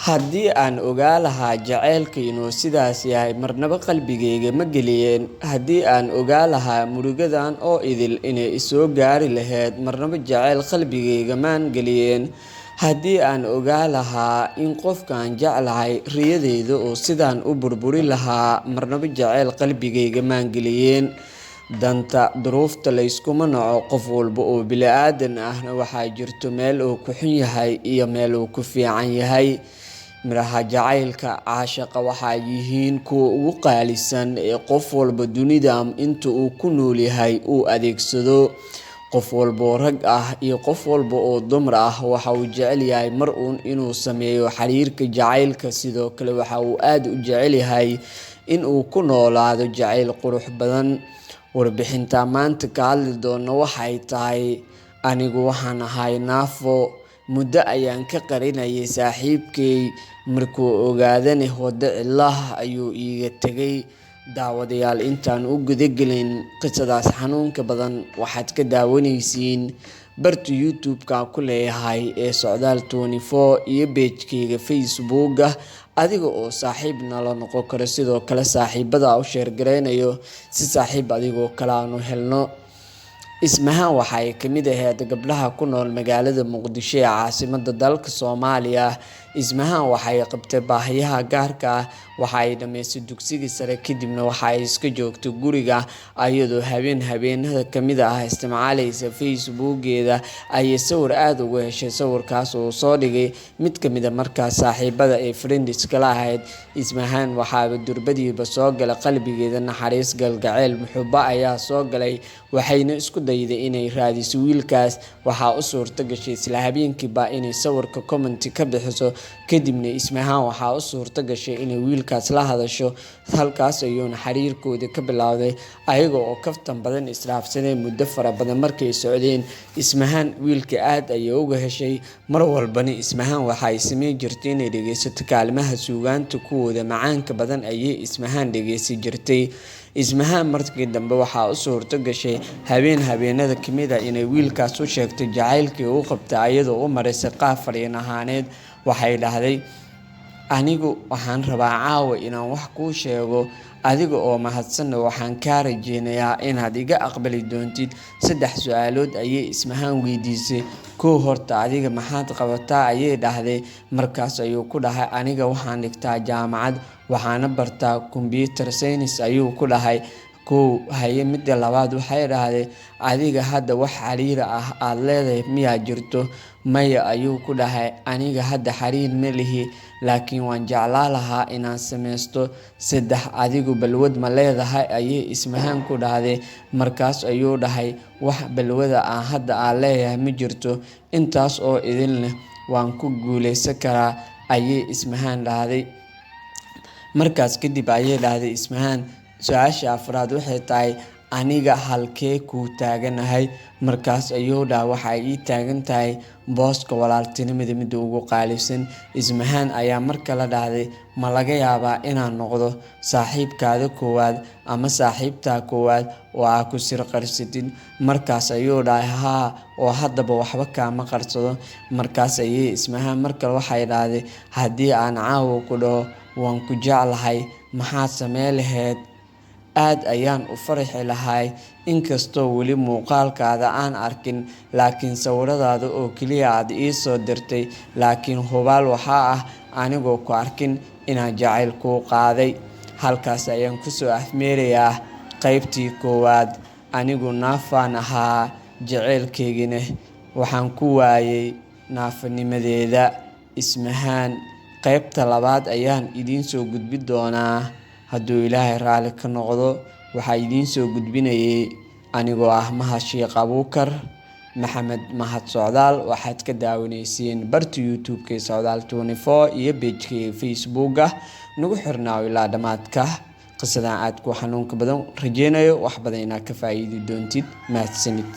Haddii aan ogaa lahaa jacaylka inuu sidaas yahay marnaba qalbigayga ma geliyeen. Haddii aan ogaa lahaa murugadan oo idil inay i soo gaari lahayd marnaba jacayl qalbigayga maan geliyeen. Haddii aan ogaa lahaa in qofkaan jeclahay riyadayda oo sidaan u burburi lahaa marnaba jacayl qalbigayga maan geliyeen. Danta duruufta layskuma naco. Qof walba oo bini'aadan ahna waxaa jirto meel uu ku xun yahay iyo meel uu ku fiican yahay. Miraha jacaylka caashaqa waxay yihiin kuwa ugu qaalisan ee qof walba dunida inta uu ku nool yahay uu adeegsado. Qof walba oo rag ah iyo qof walba oo dumar ah waxa uu jecel yahay mar uun inuu sameeyo xiriirka jacaylka. Sidoo kale waxa uu aad u jecel yahay in uu ku noolaado jacayl qurux badan. Warbixinta maanta ka hadli doono waxay tahay anigu waxaan ahay naafo. Muddo ayaan ka qarinayay saaxiibkay, markuu ogaadana waddo cidlaah ayuu iiga tegay. Daawadayaal, intaan u gudagelin qisadaas xanuunka badan waxaad ka daawanaysiin barta YouTube-ka ku leeyahay ee Socdaal 24 iyo page-kayga Facebook-ga adiga oo saaxiib nala noqon karo. Sidoo kale saaxiibada u share gareynayo si saaxiib adigoo kale aan u helno. Ismahaan waxay ka mid ahayd gabdhaha ku nool magaalada Muqdisho ee caasimadda dalka Soomaaliya. Ismahaan waxay qabtay baahiyaha gaarka ah. Waxay dhameysay dugsiga sare kadibna waxay iska joogtay guriga iyadoo habeenada ka mid ah isticmaalaysa Facebook-geeda ayay sawir aad uga heshay. Sawirkaas oo soo dhigay mid ka mid ah markaas saaxiibada ee friends kala ahayd. Ismahaan waxaa durbadiiba soo galay qalbigeeda naxariis galgacayl muxubba ayaa soo galay. Waxayna isku dayday inay raadiso wiilkaas. Waxaa u suurta gashay isla habeenkiiba inay sawirka comment ka bixiso. Kadibna Ismahaan waxaa u suurta gashay inay wiilkaas la hadasho. Halkaas ayuuna xiriirkooda ka bilowday ayaga oo kaftan badan isdhaafsanay muddo fara badan markay socdeen. Ismahaan wiilka aad ayay uga heshay. Mar walbana Ismahaan waxay sameyn jirtay inay dhageysato kaalmaha suugaanta kuwooda macaanka badan ayay Ismahaan dhageysan jirtay. Ismahaan markii dambe waxaa u suurta gashay habeenada ka mid ah inay wiilkaas u sheegto jacaylkii uu qabtay iyadoo u mareysay qaab fariin ahaaneed. Waxay dhahday, anigu waxaan rabaa caawa inaan wax kuu sheego. Adiga oo mahadsan waxaan kaa rajeynayaa inaad iga aqbali doontid. 3 su'aalood ayay Ismahaan weydiisay. Kow, horta adiga maxaad qabataa ayay dhahday. Markaas ayuu ku dhahay, aniga waxaan dhigtaa jaamacad waxaana bartaa computer science ayuu ku dhahay. Kow, haye midda labaad waxay dhahday, adiga hadda wax xiriir ah aad leedahay miyaa jirto? Maya ayuu ku dhahay, aniga hadda xiriir ma lihi laakiin waan jeclaan lahaa inaan sameysto. 3, adigu balwad ma leedahay ayay Ismahaan ku dhahday. Markaas ayuu dhahay, wax balwada aan hadda leeyahay ma jirto. Intaas oo idilna waan ku guuleysan karaa ayay Ismahaan dhahday. Markaas kadib ayay dhahday Ismahaan, su'aasha afraad waxay tahay, aniga halkee kuu taaganahay? Markaas ayuu dhahay, waxay ii taagan tahay booska walaaltinimada midda ugu qaalisan. Ismahaan ayaa mar kale dhahday, ma laga yaabaa inaan noqdo saaxiibkaada koowaad ama saaxiibtaa koowaad oo aad ku sir qarsatid? Markaas ayuu dhahay, haa, oo haddaba waxba kaama qarsado. Markaas ayay Ismahaan mar kale waxay dhahday, haddii aan caawa ku dhaho waan ku jeclahay maxaad sameyn lahayd? Aad ayaan u farxi lahaa. Inkastoo weli muuqaalkaada aan arkin laakiin sawiradaada oo kaliya aad ii soo dirtay. Laakiin hubaal waxaa ah anigoo ku arkin inaan jacayl kuu qaaday. Halkaas ayaan ku soo afmeerayaa qaybtii koowaad. Anigu naafaan ahaa, jacaylkaygina waxaan ku waayay naafanimadeeda. Ismahaan qaybta labaad ayaan idiin soo gudbin doonaa hadduu Ilaahay raali ka noqdo. Waxaa idiin soo gudbinayay anigoo ah Mahad Sheekh Abuukar Maxamed Mahad Socdaal. Waxaad ka daawanaysiin barta YouTube-ka ee Socdaal 24 iyo page-ka Facebook-ga. Nagu xirnaaw ilaa dhamaadka qisadan aad ku xanuunka badan. Rajeynayo wax badan inaad ka faa'iidi doontid. Mahadsanid.